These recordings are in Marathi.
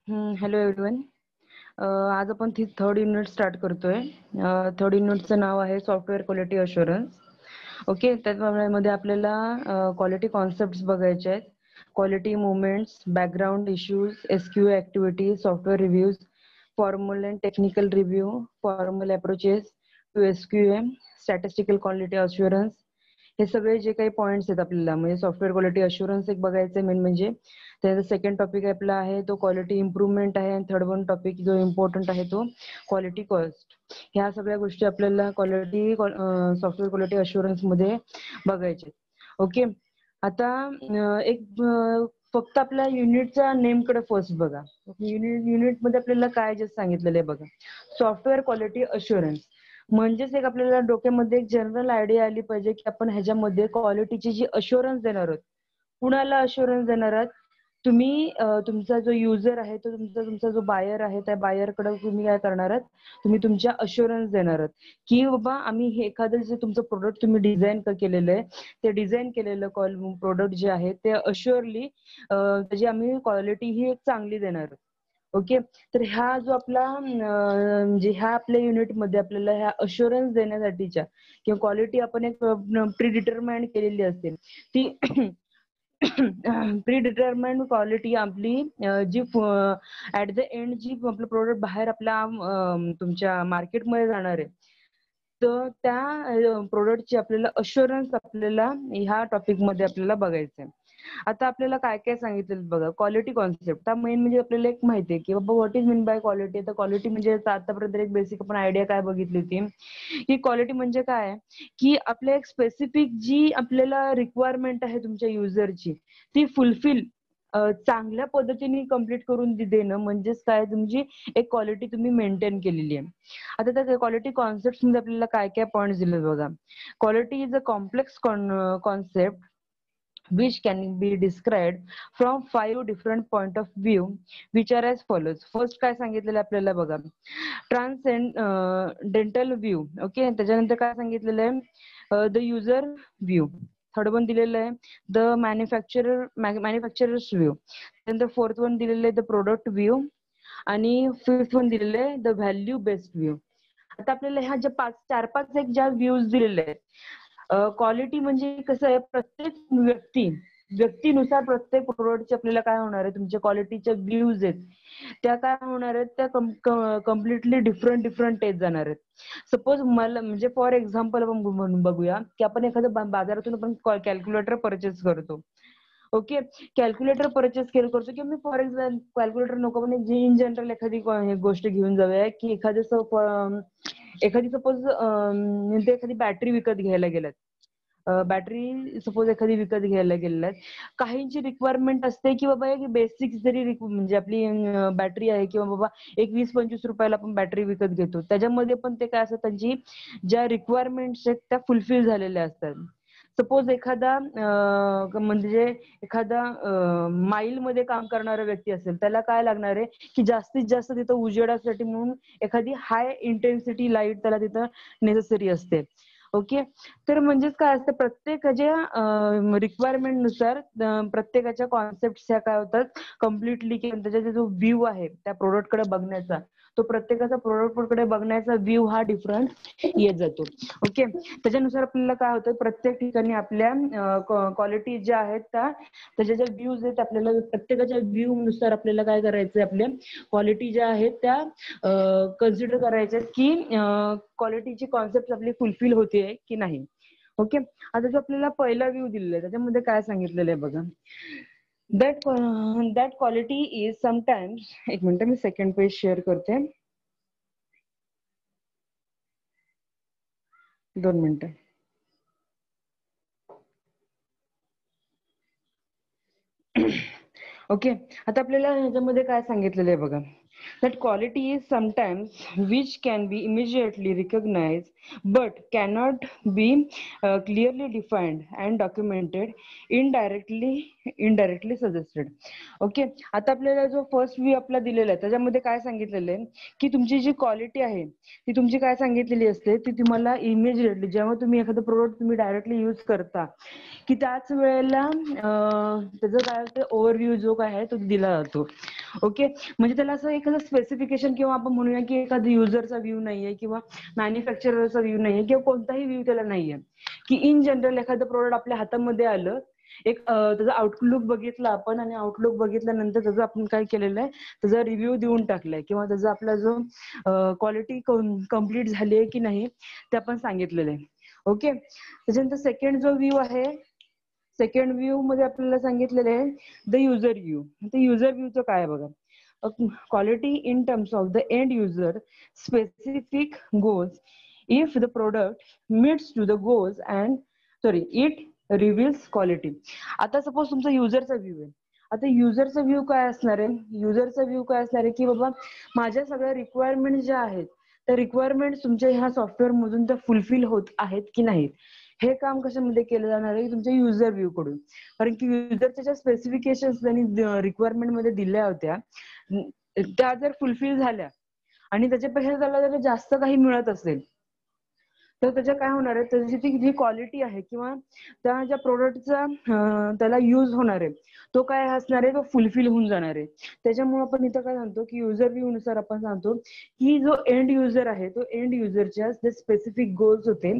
Hello everyone. आज आपण थर्ड युनिट स्टार्ट करतोय. थर्ड युनिटचं नाव आहे सॉफ्टवेअर क्वालिटी अश्युरन्स. ओके, त्यामध्ये आपल्याला क्वालिटी कॉन्सेप्ट्स बघायचे आहेत. Quality movements, background issues, SQA activity, software reviews, formal and technical review, formal approaches to SQA, statistical quality assurance, हे सगळे जे काही पॉइंट्स आहेत आपल्याला म्हणजे सॉफ्टवेअर क्वालिटी अश्युरन्स एक बघायचं मेन म्हणजे. त्याचा सेकंड टॉपिक आपला आहे तो क्वालिटी इम्प्रुव्हमेंट आहे आणि थर्ड वन टॉपिक जो इम्पॉर्टंट आहे तो क्वालिटी कॉस्ट. ह्या सगळ्या गोष्टी आपल्याला क्वालिटी सॉफ्टवेअर क्वालिटी अश्युरन्स मध्ये बघायचे. ओके, आता एक फक्त आपल्या युनिटच्या नेम कडे फर्स्ट बघा. युनिट मध्ये आपल्याला काय जे सांगितलेलं आहे बघा, सॉफ्टवेअर क्वालिटी अश्युरन्स. म्हणजेच एक आपल्याला डोक्यामध्ये एक जनरल आयडिया आली पाहिजे की आपण ह्याच्यामध्ये क्वालिटीची जी अश्युरन्स देणार आहोत, कुणाला अश्युरन्स देणार आहात तुम्ही. तुमचा जो युजर आहे तो तुमचा जो बायर आहे त्या बायरकडे तुम्ही काय करणार आहात, तुम्ही तुमच्या अश्युरन्स देणार आहात की बाबा आम्ही हे एखादं जे तुमचं प्रोडक्ट तुम्ही डिझाईन केलेलं आहे ते डिझाईन केलेलं प्रोडक्ट जे आहे ते अश्युअरली त्याची आम्ही क्वालिटी ही एक चांगली देणार आहोत. ओके, तर हा जो आपला म्हणजे ह्या आपल्या युनिटमध्ये आपल्याला ह्या अश्युरन्स देण्यासाठीच्या किंवा क्वालिटी आपण एक प्री डिटरमाइंड केलेली असते ती प्री डिटरमाइंड क्वालिटी आपली जी ऍट द एंड जी आपलं प्रोडक्ट बाहेर आपल्या तुमच्या मार्केटमध्ये जाणार आहे तर त्या प्रोडक्टची आपल्याला अश्युरन्स आपल्याला ह्या टॉपिक मध्ये आपल्याला बघायचं आहे. आता आपल्याला काय काय सांगितलं बघा, क्वालिटी कॉन्सेप्ट. हा मेन म्हणजे आपल्याला एक माहिती आहे की बाबा what is mean by quality. तर क्वालिटी म्हणजे आतापर्यंत एक बेसिक आपण आयडिया काय बघितली होती की क्वालिटी म्हणजे काय की आपल्या एक स्पेसिफिक जी आपल्याला रिक्वायरमेंट आहे तुमच्या युजरची ती फुलफिल चांगल्या पद्धतीने कम्प्लीट करून देणं म्हणजेच काय तुमची एक क्वालिटी तुम्ही मेंटेन केलेली आहे. आता त्या क्वालिटी कॉन्सेप्ट मध्ये आपल्याला काय काय पॉइंट्स दिले बघा. Quality is a complex concept which can be described from 5 different point of view which are as follows. First काय सांगितलेलं आपल्याला बघा, ट्रान्सडेंटल व्ह्यू. ओके, त्याच्यानंतर काय सांगितलेलं आहे, the user view. Third one दिलेलं आहे द मॅन्युफॅक्चरर्स व्ह्यू. त्यानंतर फोर्थ वन दिलेलं आहे द प्रोडक्ट व्ह्यू आणि फिफ्थ वन दिलेलं आहे द व्हॅल्यू बेस्ड व्ह्यू. आता आपल्याला ह्या ज्या चार पाच एक ज्या व्ह्यूज दिलेले आहेत, क्वालिटी म्हणजे कसं आहे प्रत्येक व्यक्तीनुसार प्रत्येक प्रोडक्टचे आपल्याला काय होणार आहे तुमच्या क्वालिटीच्या व्ह्यूज आहेत त्या काय होणार आहेत त्या कम्प्लिटली डिफरंट येत जाणार आहेत. सपोज मला म्हणजे फॉर एक्झाम्पल आपण बघूया की आपण एखादं बाजारातून आपण कॅल्क्युलेटर परचेस करतो. ओके, कॅल्क्युलेटर परचेस करतो किंवा मी फॉर एक्झाम्पल कॅल्क्युलेटर नको पण इन जनरल एखादी गोष्ट घेऊन जाऊया की एखादी सपोज एखादी बॅटरी विकत घ्यायला गेलात. बॅटरी सपोज एखादी विकत घ्यायला गेलेल्या काहींची रिक्वायरमेंट असते की बाबा एक बेसिक जरी म्हणजे आपली बॅटरी आहे किंवा बाबा एक 20-25 रुपयाला आपण बॅटरी विकत घेतो त्याच्यामध्ये पण ते काय असतं त्यांची ज्या रिक्वायरमेंट्स आहेत त्या फुलफिल झालेल्या असतात. सपोज एखादा माईल मध्ये काम करणारा व्यक्ती असेल त्याला काय लागणार आहे की जास्तीत जास्त तिथं उजेडासाठी म्हणून एखादी हाय इंटेन्सिटी लाईट त्याला तिथं नेसेसरी असते. ओके, तर म्हणजेच काय असतं प्रत्येकाच्या रिक्वायरमेंट नुसार प्रत्येकाच्या कॉन्सेप्ट ह्या काय होतात कम्प्लिटली की त्याचा जो व्ह्यू आहे त्या प्रोडक्ट कडे बघण्याचा तो प्रत्येकाचा प्रोडक्ट कडे बघण्याचा व्ह्यू हा डिफरंट येत जातो. ओके, त्याच्यानुसार आपल्याला काय होतं प्रत्येक ठिकाणी आपल्या क्वालिटी ज्या आहेत त्याच्या ज्या व्ह्यूज आहेत आपल्याला प्रत्येकाच्या व्ह्यू नुसार आपल्याला काय करायचंय आपल्या क्वालिटी ज्या आहेत त्या कन्सिडर करायच्या की क्वालिटीची कॉन्सेप्ट आपली फुलफिल होते की नाही. ओके, आता जो आपल्याला पहिला व्ह्यू दिलेला आहे त्याच्यामध्ये काय सांगितलेलं आहे बघा, दॅट क्वालिटी इज समटाइम्स. एक मिनिट मी सेकंड पेज शेअर करते, 2 मिनिटं. ओके, आता आपल्याला ह्याच्यामध्ये काय सांगितलेलं आहे बघा, that quality is sometimes which can be immediately recognized but cannot be clearly defined and documented indirectly indirectly suggested. Okay, आता आपल्याला जो फर्स्ट व्ह्यू आपला दिलेला आहे त्याच्यामध्ये काय सांगितलेलं आहे की तुमची जी क्वालिटी आहे ती तुमची काय सांगितलेली असते ती तुम्हाला इमिजिएटली जेव्हा तुम्ही एखादं प्रोडक्ट तुम्ही डायरेक्टली यूज करता की त्याच वेळेला त्याचं काय होतं ओव्हरव्ह्यू जो काय आहे तो दिला जातो. ओके, म्हणजे त्याला असं एखादं स्पेसिफिकेशन किंवा आपण म्हणूया की एखादा युजरचा व्ह्यू नाहीये किंवा मॅन्युफॅक्चररचा व्ह्यू नाहीये किंवा कोणताही व्ह्यू त्याला नाहीये की इन जनरल एखादं प्रोडक्ट आपल्या हातामध्ये आलं, एक त्याचा आउटलुक बघितला आपण आणि आउटलुक बघितल्यानंतर त्याचं आपण काय केलेलं आहे त्याचा रिव्ह्यू देऊन टाकलाय किंवा त्याचा आपला जो क्वालिटी कम्प्लीट झाली आहे की नाही ते आपण सांगितलेलं आहे. ओके, त्याच्यानंतर सेकंड जो व्ह्यू आहे, सेकंड व्ह्यू मध्ये आपल्याला सांगितलेलं आहे द युजर व्ह्यू. ते युजर व्ह्यूचं काय आहे बघा, quality in terms of the end user specific goals if the product meets to the goals and it reveals quality. आता सपोज तुमचा युजरचा व्ह्यू आहे, आता युजरचा व्ह्यू काय असणार आहे, युजरचा व्ह्यू काय असणार आहे की बाबा माझ्या सगळ्या रिक्वायरमेंट ज्या आहेत त्या रिक्वायरमेंट तुमच्या ह्या सॉफ्टवेअर मधून त्या फुलफिल होत आहेत की नाहीत हे काम कशामध्ये केलं जाणार आहे तुमच्या युजर व्ह्यू कडून. कारण की युजरच्या ज्या स्पेसिफिकेशन्स त्यांनी रिक्वायरमेंट मध्ये दिल्या होत्या त्या जर फुलफिल झाल्या आणि त्याच्यापेक्षा त्याला जर जास्त काही मिळत असेल तर त्याच्या काय होणार आहे त्याची ती जी क्वालिटी आहे किंवा त्या ज्या प्रोडक्टचा त्याला यूज होणार आहे तो काय असणार आहे तो फुलफिल होऊन जाणार आहे. त्याच्यामुळे आपण इथं काय सांगतो की युजर व्ह्यू नुसार आपण सांगतो की जो एंड युजर आहे तो एंड युजरच्या जे स्पेसिफिक गोल्स होते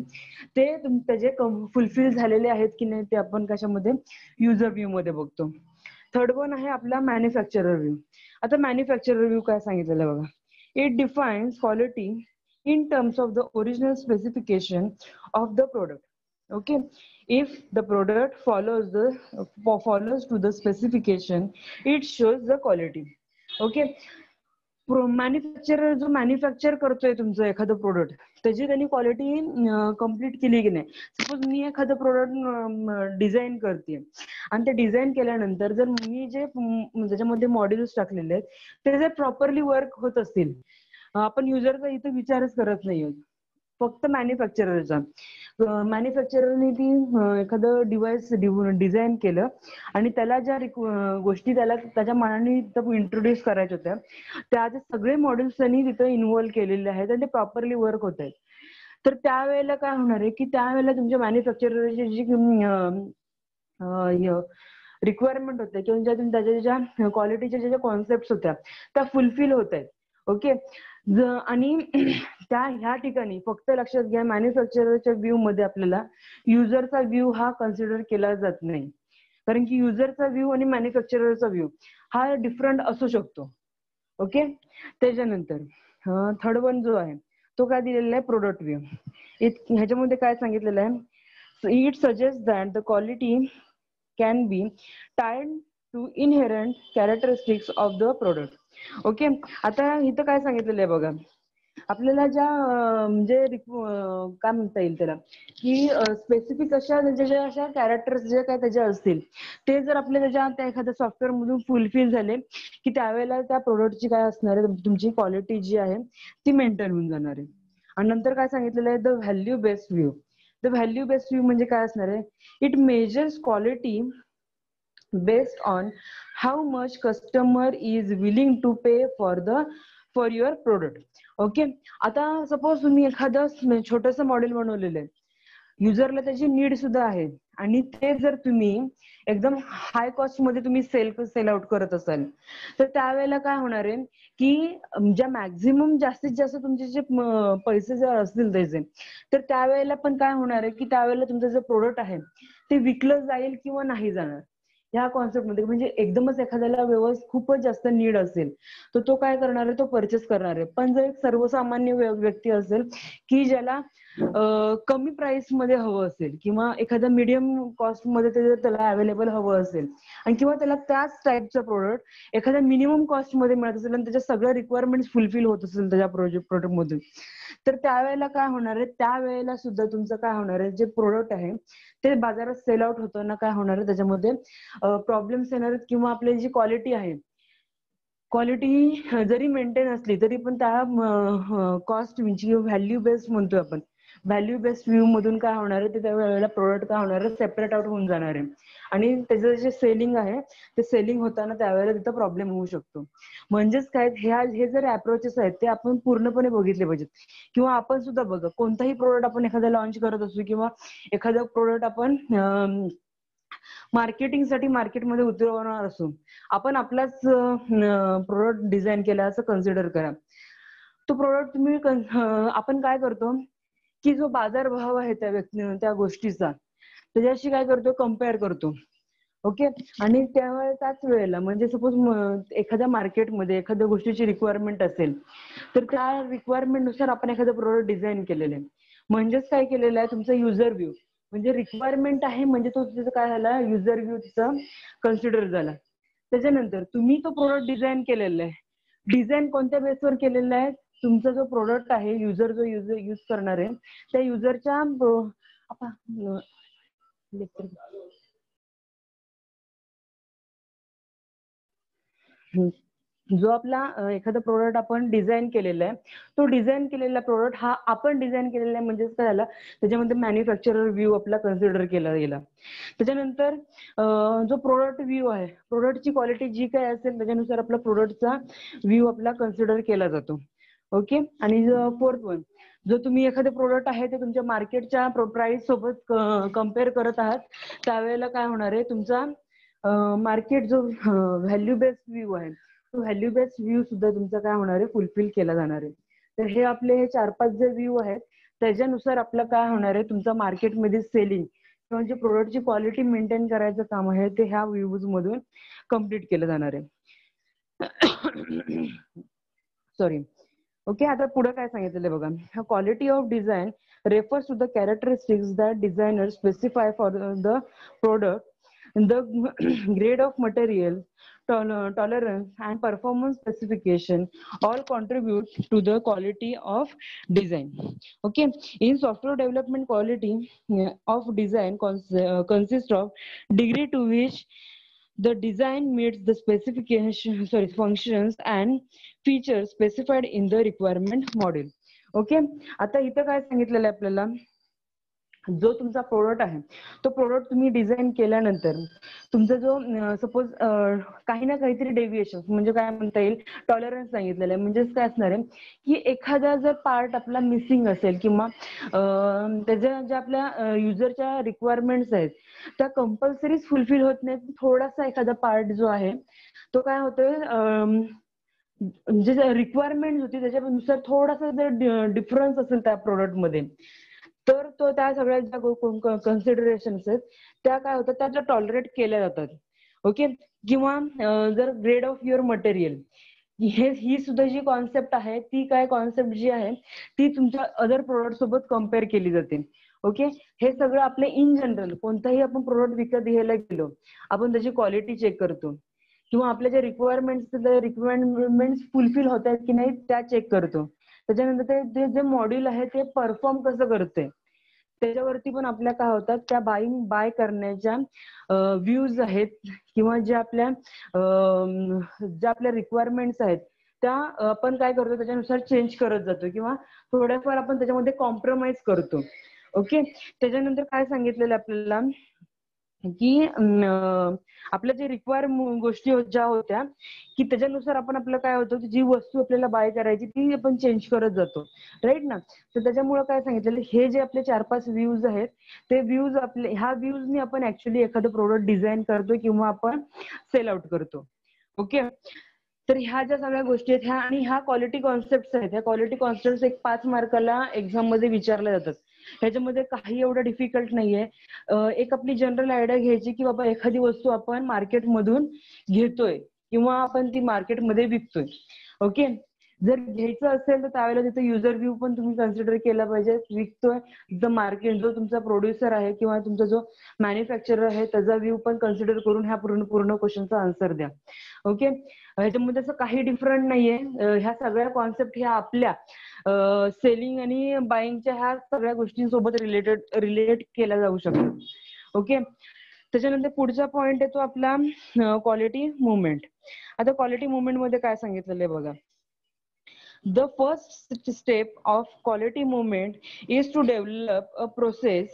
ते त्याचे फुलफिल झालेले आहेत की नाही ते आपण कशामध्ये युजर व्ह्यू मध्ये बघतो. थर्ड वन आहे आपला मॅन्युफॅक्चरर व्ह्यू. आता मॅन्युफॅक्चरर व्ह्यू काय सांगितलेलं आहे बघा, it defines quality in terms of the original specification of the product. Okay, if the product follows to the specification it shows the quality. Okay, manufacturer जो मॅन्युफॅक्चर करतोय तुमचं एखादं प्रोडक्ट त्याची त्यांनी क्वालिटी कम्प्लीट केली की नाही. सपोज मी एखादं प्रोडक्ट डिझाईन करते आणि ते डिझाईन केल्यानंतर जर मी जे त्याच्यामध्ये मॉड्यूल्स टाकलेले आहेत ते जर प्रॉपरली वर्क होत असतील, आपण युजरचा इथं विचारच करत नाही आहोत, फक्त मॅन्युफॅक्चररचा. मॅन्युफॅक्चररने ती एखादं डिव्हाइस डिझाईन केलं आणि त्याला ज्या गोष्टी त्याला त्याच्या मनाने इंट्रोड्यूस करायच्या होत्या त्या सगळे मॉड्यूल्स त्यांनी तिथं इन्व्हॉल्व केलेले आहेत आणि ते प्रॉपरली वर्क होत आहेत. तर त्यावेळेला काय होणार आहे की त्यावेळेला तुमच्या मॅन्युफॅक्चररची जी रिक्वायरमेंट होते किंवा त्याच्या ज्या क्वालिटीच्या ज्या कॉन्सेप्ट होत्या त्या फुलफिल होत आहेत. ओके, आणि ह्या ठिकाणी फक्त लक्षात घ्या मॅन्युफॅक्चररच्या व्ह्यू मध्ये आपल्याला युजरचा व्ह्यू हा कन्सिडर केला जात नाही. कारण की युजरचा व्ह्यू आणि मॅन्युफॅक्चररचा व्ह्यू हा डिफरंट असू शकतो. ओके, त्याच्यानंतर थर्ड वन जो आहे तो काय दिलेला आहे प्रोडक्ट व्ह्यू. ह्याच्यामध्ये काय सांगितलेलं आहे, it suggest that the quality can be tied to inherent characteristics of the product. Okay, आता इथं काय सांगितलेलं आहे बघा, आपल्याला ज्या म्हणजे काय म्हणता येईल त्याला की स्पेसिफिक अशा ज्या अशा कॅरेक्टर्स जे काय त्याच्या असतील ते जर आपल्या त्या एखाद्या सॉफ्टवेअर मधून फुलफिल झाले की त्यावेळेला त्या प्रोडक्टची काय असणार आहे तुमची क्वालिटी जी आहे ती मेंटेन होऊन जाणार आहे. आणि नंतर काय सांगितलेलं आहे the value based view. The value based view म्हणजे काय असणार आहे, it measures quality based on how much customer is willing to pay for your product. Okay, आता सपोज तुम्ही एखादं छोटंसं मॉडेल बनवलेलं आहे, युजरला त्याची नीड सुद्धा आहे आणि ते जर तुम्ही एकदम हाय कॉस्ट मध्ये तुम्ही सेल आउट करत असाल तर त्यावेळेला काय होणार आहे की ज्या मॅक्झिमम जास्तीत जास्त तुमचे जे पैसे जर असतील त्याचे तर त्यावेळेला पण काय होणार आहे की त्यावेळेला तुमचं जे प्रोडक्ट आहे ते विकलं जाईल किंवा नाही जाणार ह्या कॉन्सेप्टमध्ये. म्हणजे एकदमच एखाद्याला खूपच जास्त नीड असेल तर तो काय करणार आहे, तो परचेस करणार आहे. पण जर एक सर्वसामान्य व्यक्ती असेल की ज्याला कमी प्राइस मध्ये हवं असेल किंवा एखाद्या मीडियम कॉस्ट मध्ये त्याला अवेलेबल हवं असेल आणि किंवा त्याला त्याच टाईपचं प्रोडक्ट एखाद्या मिनिमम कॉस्ट मध्ये मिळत असेल आणि त्याच्या सगळ्या रिक्वायरमेंट फुलफिल होत असेल त्याच्या प्रोडक्ट मधून तर त्यावेळेला काय होणार आहे, त्यावेळेला सुद्धा तुमचं काय होणार आहे जे प्रोडक्ट आहे ते बाजारात सेल आउट होताना काय होणार आहे त्याच्यामध्ये प्रॉब्लेम्स येणार आहेत किंवा आपली जी क्वालिटी आहे क्वालिटी जरी मेंटेन असली तरी पण त्या कॉस्ट जी व्हॅल्यू बेस्ड म्हणतोय आपण व्हॅल्यू बेस्ड व्ह्यू मधून काय होणार आहे, ते त्यावेळेला प्रोडक्ट काय होणार आहे, सेपरेट आउट होऊन जाणार आहे आणि त्याचं जे सेलिंग आहे ते सेलिंग होताना त्यावेळेला तिथं प्रॉब्लेम होऊ शकतो. म्हणजेच काय, हे जर अप्रोचेस आहेत ते आपण पूर्णपणे बघितले पाहिजेत. किंवा आपण सुद्धा बघा, कोणताही प्रोडक्ट आपण एखादा लॉन्च करत असू किंवा एखादा प्रोडक्ट आपण मार्केटिंगसाठी मार्केटमध्ये उतरवणार असू, आपण आपलाच प्रोडक्ट डिझाईन केला असं कन्सिडर करा. तो प्रोडक्ट तुम्ही आपण काय करतो की जो बाजारभाव आहे त्या गोष्टीचा त्याच्याशी काय करतो, कम्पेअर करतो. ओके. आणि त्याच वेळेला म्हणजे सपोज एखाद्या मार्केटमध्ये एखाद्या गोष्टीची रिक्वायरमेंट असेल तर त्या रिक्वायरमेंट नुसार आपण एखादं प्रोडक्ट डिझाईन केलेलं आहे. म्हणजेच काय केलेलं आहे, तुमचा युजर व्ह्यू म्हणजे रिक्वायरमेंट आहे म्हणजे तो तिथं काय झाला, युजर व्ह्यू तिथं कन्सिडर झाला. त्याच्यानंतर तुम्ही तो प्रोडक्ट डिझाईन केलेला आहे. डिझाईन कोणत्या बेसवर केलेला आहे, तुमचा जो प्रोडक्ट आहे, युजर जो यूज करणार आहे त्या युजरच्या जो आपला एखादा प्रोडक्ट आपण डिझाईन केलेला आहे, तो डिझाईन केलेला प्रोडक्ट हा आपण डिझाईन केलेला आहे म्हणजेच काय झाला, त्याच्यामध्ये मॅन्युफॅक्चरर व्ह्यू आपला कन्सिडर केला गेला. त्याच्यानंतर जो प्रोडक्ट व्ह्यू आहे, प्रोडक्टची क्वालिटी जी काय असेल त्याच्यानुसार आपला प्रोडक्टचा व्ह्यू आपला कन्सिडर केला जातो. ओके. आणि फोर्थ वन, जो तुम्ही एखादे प्रोडक्ट आहे ते तुमच्या मार्केटच्या प्राइस सोबत कम्पेअर करत आहात, त्यावेळेला काय होणार आहे, तुमचा मार्केट जो व्हॅल्यू बेस्ड व्ह्यू आहे तो व्हॅल्यू बेस्ड व्ह्यू सुद्धा तुमचा काय होणार आहे, फुलफिल केला जाणार आहे. तर हे आपले हे 4-5 जे व्ह्यू आहेत त्याच्यानुसार आपलं काय होणार आहे, तुमचं मार्केटमध्ये सेलिंग किंवा जे प्रोडक्टची क्वालिटी मेंटेन करायचं काम आहे ते ह्या व्ह्यूज मधून कम्प्लीट केलं जाणार आहे. सॉरी. ओके. आता पुढे काय सांगितलेलं बघा, quality of design refers to the characteristics that designers specify for the product. The grade of material, tolerance and performance specification all contribute to the quality of design. Okay. In software development, quality of design consists of degree to which the design meets the functions and features specified in the requirement model. Okay. आता इथं काय सांगितलेलं आहे आपल्याला, जो तुमचा प्रोडक्ट आहे तो प्रोडक्ट तुम्ही डिझाईन केल्यानंतर तुमचा जो सपोज काही ना काहीतरी डेव्हिएशन म्हणजे काय म्हणता येईल, टॉलरन्स सांगितलेलं आहे. म्हणजेच काय असणार आहे की एखादा जर पार्ट आपला मिसिंग असेल किंवा त्याच्या ज्या आपल्या युजरच्या रिक्वायरमेंट्स आहेत त्या कंपल्सरीच फुलफिल होत नाहीत, थोडासा एखादा पार्ट जो आहे तो काय होतोय, जे रिक्वायरमेंट होती त्याच्यानुसार थोडासा जर डिफरन्स असेल त्या प्रोडक्टमध्ये तर तो त्या सगळ्या ज्या कन्सिडरेशन्स आहेत त्या काय होतात, त्या टॉलरेट केल्या जातात. ओके. किंवा जर ग्रेड ऑफ युअर मटेरियल, ही सुद्धा जी कॉन्सेप्ट आहे ती काय कॉन्सेप्ट जी आहे ती तुमच्या अदर प्रोडक्ट सोबत कम्पेअर केली जाते. ओके. हे सगळं आपले इन जनरल कोणताही आपण प्रोडक्ट विकत घ्यायला गेलो आपण त्याची क्वालिटी चेक करतो किंवा आपल्या ज्या रिक्वायरमेंट्स फुलफिल होत आहेत की नाही त्या चेक करतो. त्याच्यानंतर ते जे मॉड्यूल आहे ते परफॉर्म कसं करते त्याच्यावरती पण आपल्या काय होतात, त्या बाय करण्याच्या व्ह्यूज आहेत किंवा ज्या आपल्या रिक्वायरमेंट्स आहेत त्या आपण काय करतो त्याच्यानुसार चेंज करत जातो किंवा थोड्याफार आपण त्याच्यामध्ये कॉम्प्रोमाइज करतो. ओके. त्याच्यानंतर काय सांगितलेलं आपल्याला की आपल्या जे रिक्वायर गोष्टी ज्या होत्या की त्याच्यानुसार आपण आपलं काय होतं, जी वस्तू आपल्याला बाय करायची ती आपण चेंज करत जातो, राईट ना. तर त्याच्यामुळे काय सांगितलेलं, हे जे आपले 4-5 व्ह्यूज आहेत ते व्ह्यूज आपले ह्या व्ह्यूजनी आपण ऍक्च्युली एखादं प्रोडक्ट डिझाईन करतो किंवा आपण सेल आउट करतो. ओके. तर ह्या ज्या सगळ्या गोष्टी आहेत ह्या क्वालिटी कॉन्सेप्ट आहेत, ह्या क्वालिटी कॉन्सेप्ट एक 5 मार्काला एक्झाम मध्ये विचारल्या जातात. ह्याच्यामध्ये काही एवढं डिफिकल्ट नाहीये. एक आपली जनरल आयडिया घ्यायची की बाबा एखादी वस्तू आपण मार्केटमधून घेतोय किंवा आपण ती मार्केटमध्ये विकतोय. ओके. जर घ्यायचं असेल तर त्यावेळेला तिथे युजर व्ह्यू पण तुम्ही कन्सिडर केला पाहिजे. विकतोय तिथं मार्केट जो तुमचा प्रोड्युसर आहे किंवा तुमचा जो मॅन्युफॅक्चरर आहे त्याचा व्ह्यू पण कन्सिडर करून ह्या पूर्ण क्वेश्चनचा आन्सर द्या. ओके. ह्याच्यामध्ये असं काही डिफरंट नाहीये. ह्या सगळ्या कॉन्सेप्ट ह्या आपल्या सेलिंग आणि बाईंगच्या ह्या सगळ्या गोष्टींसोबत रिलेट केल्या जाऊ शकतात. ओके. त्याच्यानंतर पुढचा पॉइंट आहे तो आपला क्वालिटी मुवमेंट. आता क्वालिटी मुवमेंट मध्ये काय सांगितलेलं आहे बघा, The first step of quality movement is to develop a process,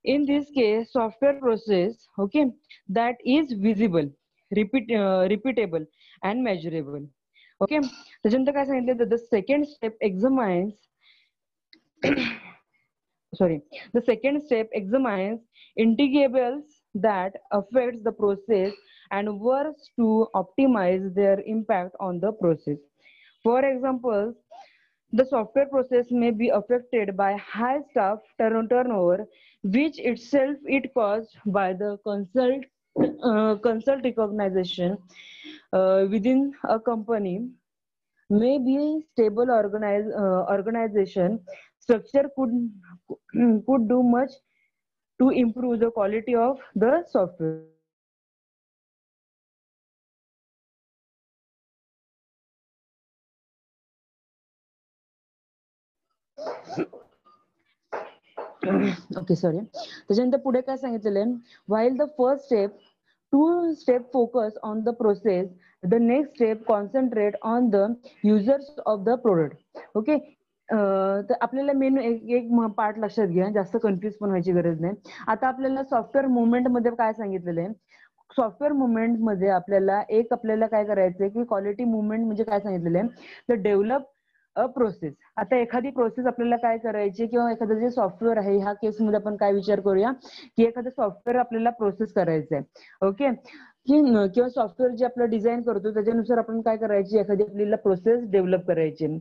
in this case software process, okay, that is visible, repeatable and measurable. Okay, त्याच्यानंतर काय सांगितलं, the second step examines sorry, the second step examines integrables that affects the process and works to optimize their impact on the process. For example, the software process may be affected by high staff turnover, which itself is caused by the consult recognition within a company. Maybe stable organization structure could do much to improve the quality of the software. Okay, sorry. त्याच्यानंतर पुढे काय सांगितलेलं आहे, while the first step focus on the process, the next step concentrate on the users of the product. Okay, तर आपल्याला मेन एक पार्ट लक्षात घ्या, जास्त कन्फ्युज पण व्हायची गरज नाही. आता आपल्याला सॉफ्टवेअर मुवमेंट मध्ये काय सांगितलेलं आहे, सॉफ्टवेअर मुवमेंट मध्ये आपल्याला काय करायचंय की क्वालिटी मुवमेंट म्हणजे काय सांगितलेलं आहे, तर डेव्हलप अ प्रोसेस. आता एखादी प्रोसेस आपल्याला काय करायची, किंवा एखादं जे सॉफ्टवेअर आहे, ह्या केसमध्ये आपण काय विचार करूया की एखादं सॉफ्टवेअर आपल्याला प्रोसेस करायचंय. ओके, किंवा सॉफ्टवेअर जे आपलं डिझाईन करतो त्याच्यानुसार आपण काय करायची, एखादी आपल्याला प्रोसेस डेव्हलप करायची.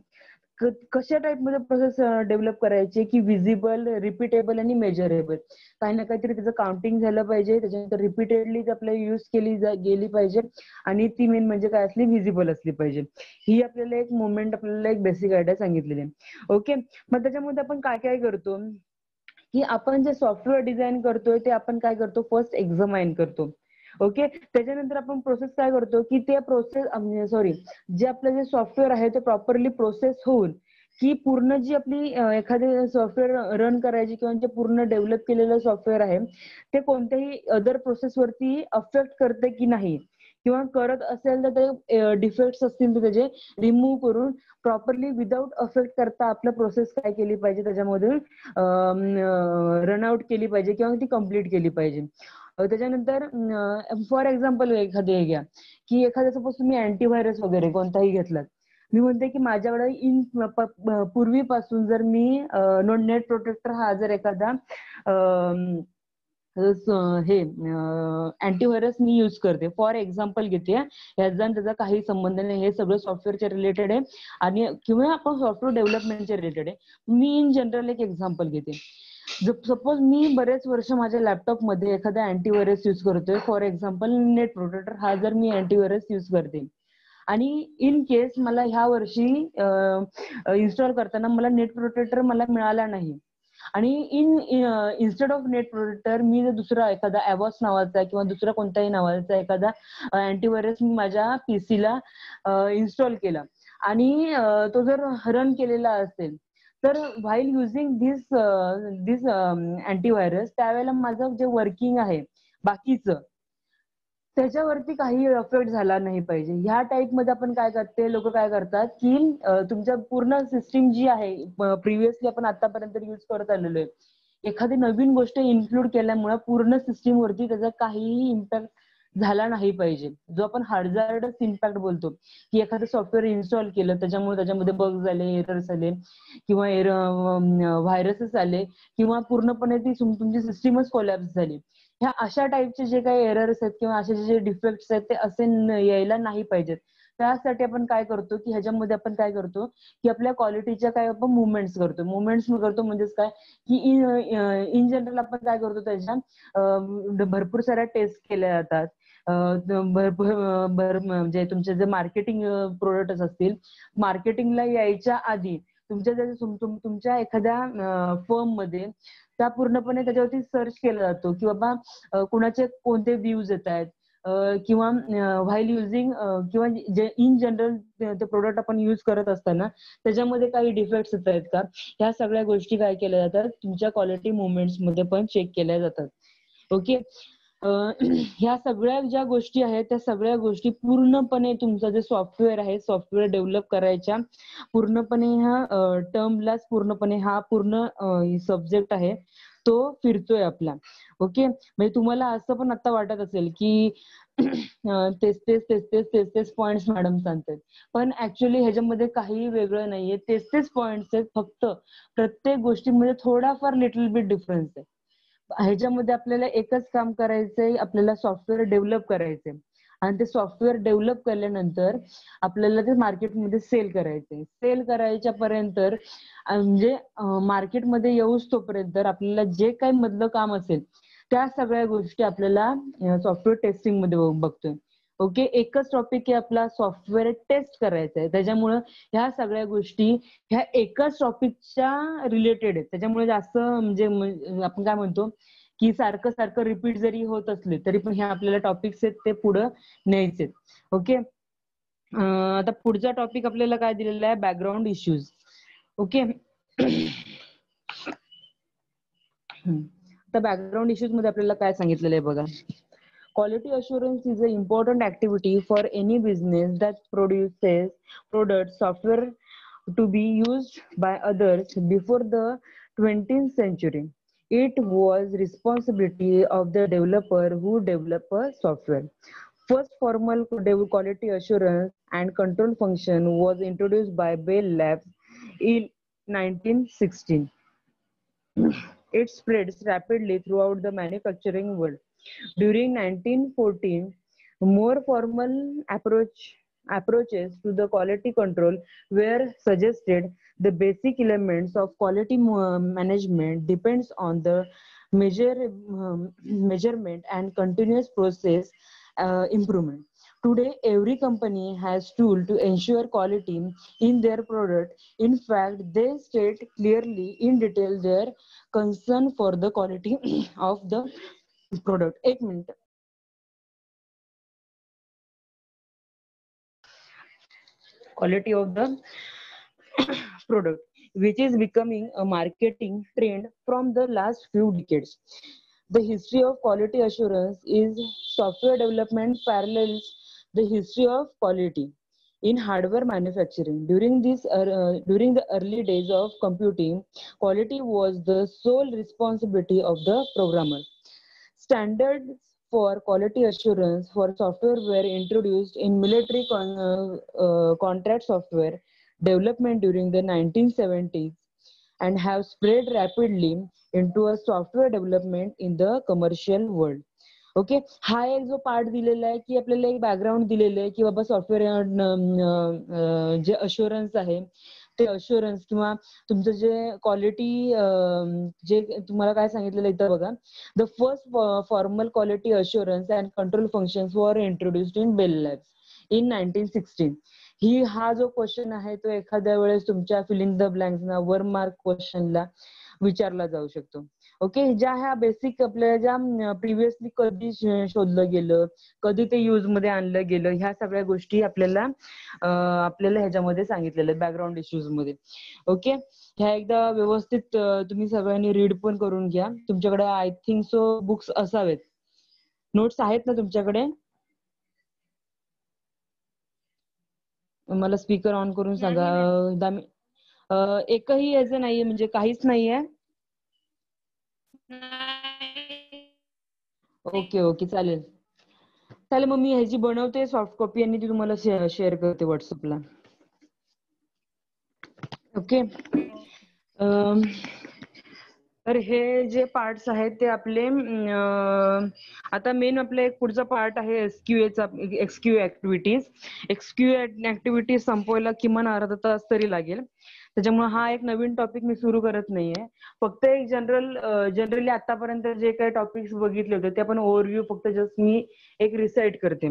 कशा टाइप मध्ये प्रोसेस डेव्हलप करायची की विजिबल, रिपीटेबल आणि मेजरेबल. काही ना काहीतरी त्याचं काउंटिंग झालं पाहिजे, त्याच्यानंतर रिपीटेडली आपल्याला यूज केली गेली पाहिजे, आणि ती मेन म्हणजे काय असली, विजिबल असली पाहिजे. ही आपल्याला एक मुवमेंट, आपल्याला एक बेसिक आयडिया सांगितलेली आहे. ओके, मग त्याच्यामध्ये आपण काय काय करतो की आपण जे सॉफ्टवेअर डिझाईन करतोय ते आपण काय करतो, फर्स्ट एक्झामाइन करतो. ओके, त्याच्यानंतर आपण प्रोसेस काय करतो की ते प्रोसेस जे आपलं जे सॉफ्टवेअर आहे ते प्रॉपरली प्रोसेस होऊन की पूर्ण जी आपली एखादी सॉफ्टवेअर रन करायची किंवा जे पूर्ण डेव्हलप केलेलं सॉफ्टवेअर आहे ते कोणत्याही अदर प्रोसेसवरती अफेक्ट करते की नाही, किंवा करत असेल तर ते डिफेक्ट्स असतील तर त्याचे रिमूव्ह करून प्रॉपरली विदाउट अफेक्ट करता आपलं प्रोसेस काय केली पाहिजे, त्याच्यामधून रनआउट केली पाहिजे किंवा ती कम्प्लीट केली पाहिजे. त्याच्यानंतर फॉर एक्झाम्पल एखादे हे घ्या की एखाद्या सपोज तुम्ही अँटीव्हायरस वगैरे कोणताही घेतलात. मी म्हणते की माझ्याकडे पूर्वीपासून जर मी नेट प्रोटेक्टर हा जर एखादा हे अँटीव्हायरस मी युज करते, फॉर एक्झाम्पल घेते, याचा त्याचा काही संबंध नाही, हे सगळं सॉफ्टवेअरच्या रिलेटेड आहे आणि किंवा आपण सॉफ्टवेअर डेव्हलपमेंटच्या रिलेटेड आहे. मी इन जनरल एक एक्झाम्पल घेते. सपोज मी बरेच वर्ष माझ्या लॅपटॉपमध्ये एखादा अँटीव्हायरस युज करतोय, फॉर एक्झाम्पल नेट प्रोटेक्टर हा जर मी अँटीव्हायरस युज करते, आणि इन केस मला ह्या वर्षी इन्स्टॉल करताना मला नेट प्रोटेक्टर मला मिळाला नाही, आणि इन्स्टेड ऑफ नेट प्रोटेक्टर मी जर दुसरा एखादा एवॉस नावाचा किंवा दुसरा कोणत्याही नावाचा एखादा अँटीव्हायरस मी माझ्या पीसीला इन्स्टॉल केला आणि तो जर रन केलेला असेल, तर व्हाईल युझिंग दिस अँटीव्हायरस त्यावेळेला माझं जे वर्किंग आहे बाकीचं त्याच्यावरती काही अफेक्ट झाला नाही पाहिजे. ह्या टाइप मध्ये आपण काय करते, लोक काय करतात की तुमच्या पूर्ण सिस्टीम जी आहे प्रिव्हियसली आपण आतापर्यंत युज करत आलेलो आहे, एखादी नवीन गोष्ट इन्क्लूड केल्यामुळे पूर्ण सिस्टीम वरती त्याचा काहीही इम्पॅक्ट झाला नाही पाहिजे. जो आपण हार्जार्डस इम्पॅक्ट बोलतो की एखादं सॉफ्टवेअर इन्स्टॉल केलं त्याच्यामुळे त्याच्यामध्ये बग्स आले, एरर्स आले किंवा व्हायरसेस आले किंवा पूर्णपणे ती तुमची सिस्टीमच कोलॅप्स झाली, ह्या अशा टाईपचे जे काही एरर्स आहेत किंवा असे जे डिफेक्ट्स आहेत ते असे यायला नाही पाहिजेत. त्यासाठी आपण काय करतो की ह्याच्यामध्ये आपण काय करतो की आपल्या क्वालिटीच्या काय आपण मुवमेंट्स करतो म्हणजेच काय की इन जनरल आपण काय करतो, त्याच्या भरपूर साऱ्या टेस्ट केल्या जातात. म्हणजे तुमचे जे मार्केटिंग प्रोडक्ट्स असतील, मार्केटिंगला यायच्या आधी तुमच्या एखाद्या फर्म मध्ये त्या पूर्णपणे त्याच्यावरती सर्च केला जातो की बाबा कुणाचे कोणते व्ह्यूज येत आहेत, किंवा व्हाईल युझिंग किंवा जे इन जनरल ते प्रोडक्ट आपण युज करत असताना त्याच्यामध्ये काही डिफेक्ट्स येत आहेत का, ह्या सगळ्या गोष्टी काय केल्या जातात तुमच्या क्वालिटी मुवमेंट्स मध्ये पण चेक केल्या जातात. ओके, ह्या सगळ्या ज्या गोष्टी आहेत त्या सगळ्या गोष्टी पूर्णपणे तुमचं जे सॉफ्टवेअर आहे सॉफ्टवेअर डेव्हलप करायच्या पूर्णपणे ह्या टर्मलाच पूर्णपणे हा पूर्ण सब्जेक्ट आहे तो फिरतोय आपला. ओके, म्हणजे तुम्हाला असं पण आता वाटत असेल की तेच पॉइंट्स मॅडम सांगतात, पण ऍक्च्युअली ह्याच्यामध्ये काही वेगळं नाहीये. तेच पॉइंट्स आहेत, फक्त प्रत्येक गोष्टीमध्ये थोडाफार लिटल बिट डिफरन्स आहे. ह्याच्यामध्ये आपल्याला एकच काम करायचंय, आपल्याला सॉफ्टवेअर डेव्हलप करायचंय आणि ते सॉफ्टवेअर डेव्हलप केल्यानंतर आपल्याला ते मार्केटमध्ये सेल करायचंय. सेल करायच्या पर्यंत म्हणजे मार्केटमध्ये येऊच तोपर्यंत आपल्याला जे काही मधलं काम असेल त्या सगळ्या गोष्टी आपल्याला सॉफ्टवेअर टेस्टिंग मध्ये बघतोय. ओके, एकच टॉपिक आहे आपला सॉफ्टवेअर टेस्ट करायचा आहे, त्याच्यामुळं ह्या सगळ्या गोष्टी ह्या एकाच टॉपिकच्या रिलेटेड आहेत. त्याच्यामुळे जास्त म्हणजे आपण काय म्हणतो की सारखं सारखं रिपीट जरी होत असले तरी पण ह्या आपल्याला टॉपिक्स आहेत ते पुढं न्यायचे. ओके, आता पुढचा टॉपिक आपल्याला काय दिलेला आहे, बॅकग्राऊंड इश्यूज. ओके, तर बॅकग्राऊंड इश्यूज मध्ये आपल्याला काय सांगितलेलं आहे बघा. Quality assurance is an important activity for any business that produces products, software to be used by others. Before the 20th century, it was responsibility of the developer who develop a software. First formal quality assurance and control function was introduced by Bell Labs in 1916. It spreads rapidly throughout the manufacturing world. During 1914, more formal approaches to the quality control were suggested. The basic elements of quality management depends on the measurement and continuous process improvement. Today, every company has tool to ensure quality in their product. In fact, they state clearly in detail their concern for the quality of the product. एक minute. Quality of the product, which is becoming a marketing trend from the last few decades. The history of quality assurance is software development parallels the history of quality in hardware manufacturing. During the early days of computing, quality was the sole responsibility of the programmer. Standards for quality assurance for software were introduced in military contract software development during the 1970s and have spread rapidly into a software development in the commercial world. Okay, हा एक जो पार्ट दिलेला आहे की आपल्याला एक बॅकग्राऊंड दिलेलं आहे की बाबा सॉफ्टवेअर जे अश्युरन्स आहे ते अश्युरन्स किंवा तुमचं जे क्वालिटी जे तुम्हाला काय सांगितलेलं इथं बघा. The first formal quality assurance and control functions were introduced in Bell Labs in 1916. हा जो क्वेश्चन आहे तो एखाद्या वेळेस तुमच्या फिलिंग द ब्लँक्सना 1 मार्क क्वेश्चनला विचारला जाऊ शकतो. ओके, ज्या ह्या बेसिक आपल्या ज्या प्रिव्हियसली कधी शोधलं गेलं, कधी ते यूज मध्ये आणलं गेलं, ह्या सगळ्या गोष्टी आपल्याला ह्याच्यामध्ये सांगितलेलं बॅकग्राऊंड इश्यूज मध्ये. ओके, ह्या एकदा व्यवस्थित तुम्ही सगळ्यांनी रीड पण करून घ्या. तुमच्याकडे आय थिंक सो बुक्स असावेत. नोट्स आहेत ना तुमच्याकडे? मला स्पीकर ऑन करून सांगा. एकही याचं नाहीये म्हणजे काहीच नाहीये. ओके ओके, चालेल चालेल. मग मी ह्याची बनवते सॉफ्ट कॉपी आणि ती तुम्हाला शेअर करते व्हॉट्सअपला. ओके, तर हे जे पार्ट्स आहेत ते आपले आता मेन आपला एक पुढचा पार्ट आहे एक्सक्यू ऍक्टिव्हिटीज. एक्सक्यू ऍक्टिव्हिटीज संपवायला किमान अर्धा तास तरी लागेल. त्याच्यामुळे हा एक नवीन टॉपिक मी सुरू करत नाहीये. फक्त एक जनरली आतापर्यंत जे काही टॉपिक्स बघितले होते ते आपण ओव्हरव्ह्यू फक्त जस्ट मी एक रिसाइट करते.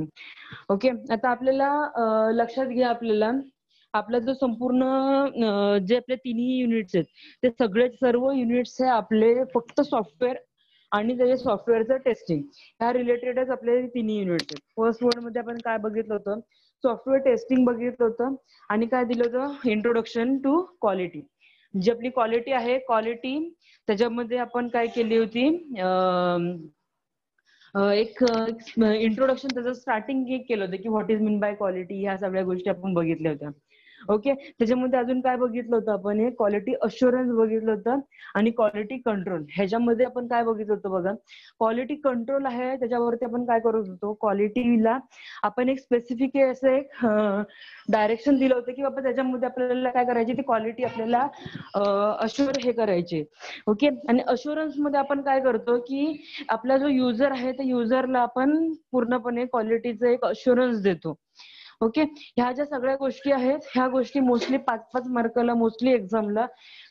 ओके, आता आपल्याला लक्षात घ्या, आपला जो संपूर्ण जे आपले तिन्ही युनिट्स आहेत ते सर्व युनिट्स हे आपले फक्त सॉफ्टवेअर आणि त्याच्या सॉफ्टवेअरचं टेस्टिंग ह्या रिलेटेडच आपले तिन्ही युनिट्स आहेत. फर्स्ट वन मध्ये आपण काय बघितलं होतं, सॉफ्टवेअर टेस्टिंग बघितलं होतं आणि काय दिलं होतं, इंट्रोडक्शन टू क्वालिटी. जी आपली क्वालिटी आहे, क्वालिटी त्याच्यामध्ये आपण काय केली होती, एक इंट्रोडक्शन त्याचं स्टार्टिंग एक केलं होतं की what is mean by quality, ह्या सगळ्या गोष्टी आपण बघितल्या होत्या. ओके, त्याच्यामध्ये अजून काय बघितलं होतं आपण, हे क्वालिटी अश्युरन्स बघितलं होतं आणि क्वालिटी कंट्रोल. ह्याच्यामध्ये आपण काय बघितलं होतं बघा, क्वालिटी कंट्रोल आहे त्याच्यावरती आपण काय करत होतो, क्वालिटीला आपण एक स्पेसिफिक असं एक डायरेक्शन दिलं होतं की बाबा त्याच्यामध्ये आपल्याला काय करायची, ती क्वालिटी आपल्याला अश्युअर हे करायची. ओके, आणि अश्युरन्स मध्ये आपण काय करतो की आपला जो युजर आहे त्या युजरला आपण पूर्णपणे क्वालिटीचं एक अश्युरन्स देतो. ओके, ह्या ज्या सगळ्या गोष्टी आहेत ह्या गोष्टी मोस्टली 5-5 मार्काला मोस्टली एक्झामला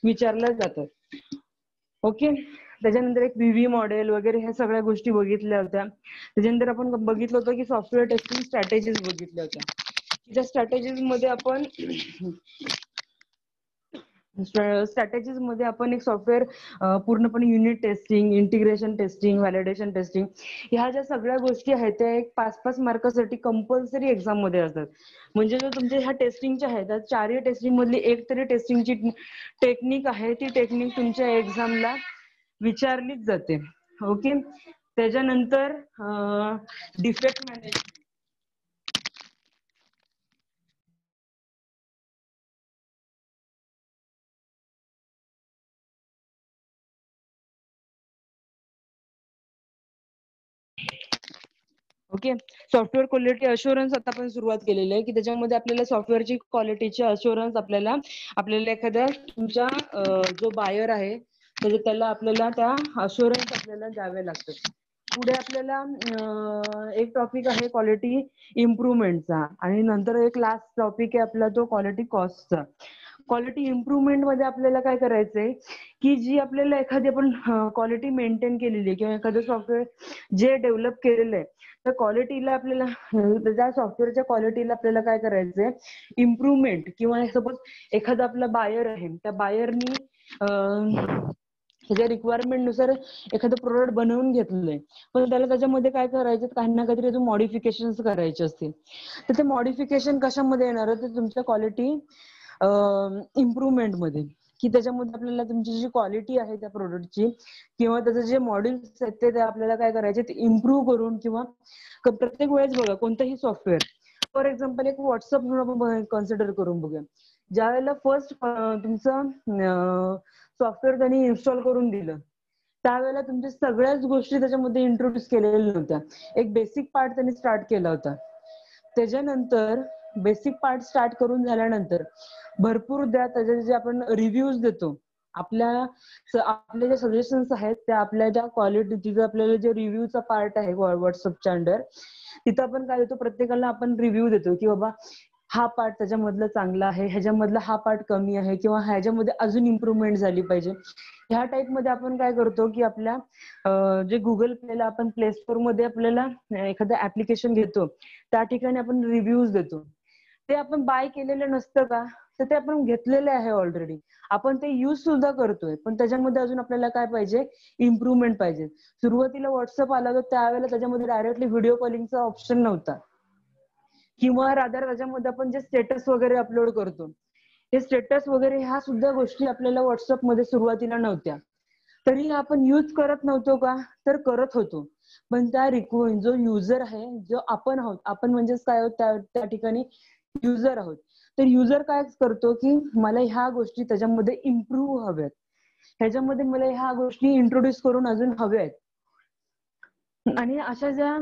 विचारल्या जातात. ओके, त्याच्यानंतर एक व्हीव्ही मॉडेल वगैरे ह्या सगळ्या गोष्टी बघितल्या होत्या. त्याच्यानंतर आपण बघितलं होतं की सॉफ्टवेअर टेस्टिंग स्ट्रॅटेजीज बघितल्या होत्या. त्या स्ट्रॅटेजीज मध्ये आपण एक सॉफ्टवेअर पूर्णपणे unit testing, integration testing, validation testing, ह्या ज्या सगळ्या गोष्टी आहेत त्या एक 5-5 मार्कासाठी कंपल्सरी एक्झाम मध्ये असतात. म्हणजे जर तुमच्या ह्या टेस्टिंगच्या आहेत त्या चारही टेस्टिंग मधली एक तरी टेस्टिंगची टेक्निक आहे, ती टेक्निक तुमच्या एक्झामला विचारलीच जाते. ओके, त्याच्यानंतर defect management. Okay, software quality assurance आता आपण सुरुवात केलेली आहे की त्याच्यामध्ये आपल्याला सॉफ्टवेअरची क्वालिटीची अश्युरन्स आपल्याला एखाद्या तुमच्या जो बायर आहे त्याला आपल्याला त्या अश्युरन्स आपल्याला द्यावे लागतात. पुढे आपल्याला एक टॉपिक आहे क्वालिटी इम्प्रुव्हमेंटचा आणि नंतर एक लास्ट टॉपिक आहे आपला तो क्वालिटी कॉस्टचा. क्वालिटी इम्प्रुव्हमेंट मध्ये आपल्याला काय करायचंय की जी आपल्याला एखादी आपण क्वालिटी मेंटेन केलेली आहे किंवा एखादं सॉफ्टवेअर जे डेव्हलप केलेलं आहे तर क्वालिटीला आपल्याला त्या सॉफ्टवेअरच्या क्वालिटीला आपल्याला काय करायचंय, इम्प्रुव्हमेंट. किंवा सपोज एखादा आपला बायर आहे, त्या बायरनी त्याच्या रिक्वायरमेंट नुसार एखादं प्रोडक्ट बनवून घेतलंय, पण त्याला त्याच्यामध्ये काय करायचं, काही ना काहीतरी अजून मॉडिफिकेशन करायचे असतील, तर ते मॉडिफिकेशन कशामध्ये येणार आहे, तर तुमच्या क्वालिटी इम्प्रुव्हमेंट मध्ये. की त्याच्यामध्ये आपल्याला तुमची जी क्वालिटी आहे त्या प्रोडक्टची किंवा त्याचे जे मॉड्यूल्स आहेत ते आपल्याला काय करायचे, ते इम्प्रूव्ह करून. किंवा प्रत्येक वेळेस बघा कोणतंही सॉफ्टवेअर, फॉर एक्झाम्पल एक व्हॉट्सअप म्हणून आपण कन्सिडर करून बघूया. ज्या वेळेला फर्स्ट तुमचं सॉफ्टवेअर त्यांनी इन्स्टॉल करून दिलं त्यावेळेला तुमच्या सगळ्याच गोष्टी त्याच्यामध्ये इंट्रोड्यूस केलेल्या नव्हत्या. एक बेसिक पार्ट त्यांनी स्टार्ट केला होता. त्याच्यानंतर बेसिक पार्ट स्टार्ट करून झाल्यानंतर भरपूर त्याचे जे आपण रिव्ह्यूज देतो, आपले जे सजेशन्स आहेत त्या आपल्या ज्या क्वालिटी, तिथं आपल्याला जे रिव्ह्यूचा पार्ट आहे व्हॉट्सअपच्या अंडर, तिथं आपण काय देतो, प्रत्येकाला आपण रिव्ह्यू देतो की बाबा हा पार्ट त्याच्यामधला चांगला आहे, ह्याच्यामधला हा पार्ट कमी आहे किंवा ह्याच्यामध्ये अजून इम्प्रुव्हमेंट झाली पाहिजे. ह्या टाईप मध्ये आपण काय करतो की आपल्या जे गुगल प्लेला आपण प्ले स्टोर मध्ये आपल्याला एखादं ऍप्लिकेशन घेतो त्या ठिकाणी आपण रिव्ह्यूज देतो. ते आपण बाय केलेलं नसतं का, तर ते आपण घेतलेले आहे ऑलरेडी, आपण ते युज सुद्धा करतोय, पण त्याच्यामध्ये अजून आपल्याला काय पाहिजे, इम्प्रुव्हमेंट पाहिजे. सुरुवातीला व्हॉट्सअप आला तर त्यावेळेला त्याच्यामध्ये डायरेक्टली व्हिडिओ कॉलिंगचा ऑप्शन नव्हता, किंवा रादर त्याच्यामध्ये आपण जे स्टेटस वगैरे अपलोड करतो हे स्टेटस वगैरे ह्या सुद्धा गोष्टी आपल्याला व्हॉट्सअप मध्ये सुरुवातीला नव्हत्या. तरी आपण युज करत नव्हतो का, तर करत होतो. पण त्या जो युजर आहे, जो आपण आहोत, आपण म्हणजेच काय आहोत त्या ठिकाणी युजर आहोत. तर युजर काय करतो की मला ह्या गोष्टी त्याच्यामध्ये इम्प्रूव्ह हव्यात, ह्याच्यामध्ये मला ह्या गोष्टी इंट्रोड्यूस करून अजून हव्यात. आणि अशा ज्या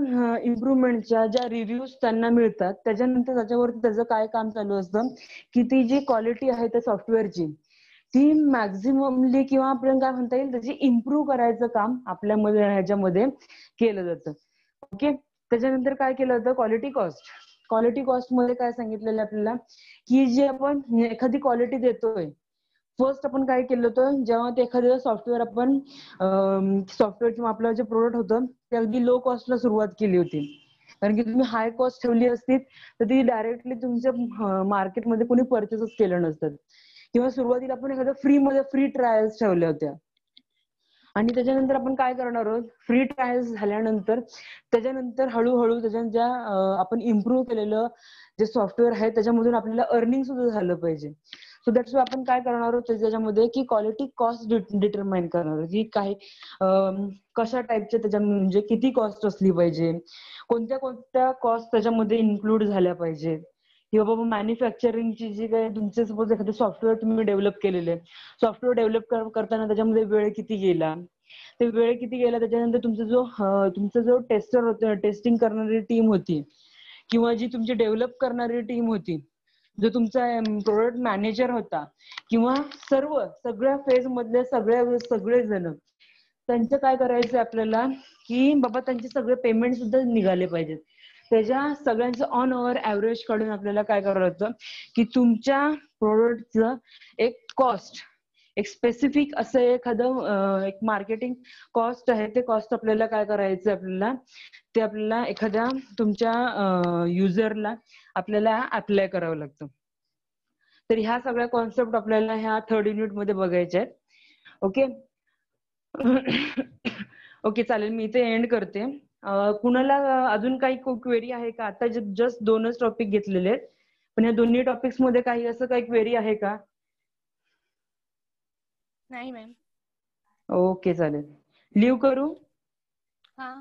इम्प्रुव्हमेंटच्या ज्या रिव्ह्यूज त्यांना मिळतात त्याच्यानंतर त्याच्यावरती त्याचं काय काम चालू असतं की ती जी क्वालिटी आहे त्या सॉफ्टवेअरची ती मॅक्झिममली किंवा आपल्याला काय म्हणता येईल त्याची इम्प्रूव्ह करायचं काम आपल्यामध्ये ह्याच्यामध्ये केलं जातं. ओके, त्याच्यानंतर काय केलं जातं, क्वालिटी कॉस्ट. क्वालिटी कॉस्ट मध्ये काय सांगितलेलं आपल्याला की जे आपण एखादी क्वालिटी देतोय, फर्स्ट आपण काय केलं होतं, जेव्हा ते एखादं सॉफ्टवेअर आपण सॉफ्टवेअर किंवा आपलं जे प्रोडक्ट होतं ते अगदी लो कॉस्टला सुरुवात केली होती. कारण की तुम्ही हाय कॉस्ट ठेवली असती तर ती डायरेक्टली तुमच्या मार्केटमध्ये कोणी परचेसच केलं नसतं. किंवा सुरुवातीला आपण एखाद्या फ्री ट्रायल्स ठेवल्या होत्या. आणि त्याच्यानंतर आपण काय करणार आहोत, फ्री ट्रायल्स झाल्यानंतर त्याच्यानंतर हळूहळू त्याच्या ज्या आपण इम्प्रूव्ह केलेलं जे सॉफ्टवेअर आहे त्याच्यामधून आपल्याला अर्निंग सुद्धा झालं पाहिजे. सो दॅट्स आपण काय करणार आहोत त्याच्यामध्ये की क्वालिटी कॉस्ट डिटरमाइन करणार आहोत की काही कशा टाईपचे त्याच्यामध्ये म्हणजे किती कॉस्ट असली पाहिजे, कोणत्या कोणत्या कॉस्ट त्याच्यामध्ये इन्क्लूड झाल्या पाहिजे, किंवा बाबा मॅन्युफॅक्चरिंगची जी काही तुमचे सपोज एखादं सॉफ्टवेअर तुम्ही डेव्हलप केलेले, सॉफ्टवेअर डेव्हलप करताना त्याच्यामध्ये वेळ किती गेला, ते वेळ किती गेला त्याच्यानंतर तुमचा जो टेस्टर होता, टेस्टिंग करणारी टीम होती किंवा जी तुमची डेव्हलप करणारी टीम होती, जो तुमचा प्रोडक्ट मॅनेजर होता किंवा सगळ्या फेज मधले सगळे जण, त्यांचं काय करायचं आपल्याला की बाबा त्यांचे सगळे पेमेंट सुद्धा निघाले पाहिजेत. त्याच्या सगळ्यांचं ऑन ओव्हर ऍव्हरेज काढून आपल्याला काय करायचं की तुमच्या प्रोडक्टचं एक कॉस्ट, एक स्पेसिफिक असं एखादं एक मार्केटिंग कॉस्ट आहे, ते कॉस्ट आपल्याला काय करायचं ते आपल्याला एखाद्या तुमच्या युजरला आपल्याला अप्लाय करावं लागतं. तर ह्या सगळ्या कॉन्सेप्ट आपल्याला ह्या 3rd युनिट मध्ये बघायच्या आहेत. ओके. ओके चालेल, मी इथे एंड करते. कुणाला अजून काही क्वेरी आहे का? आता जस्ट 2च टॉपिक घेतलेले आहेत, पण या दोन्ही टॉपिक्स मध्ये काही असं काही क्वेरी आहे का? नाही मॅम. ओके चालेल, लिव्ह करू? हा.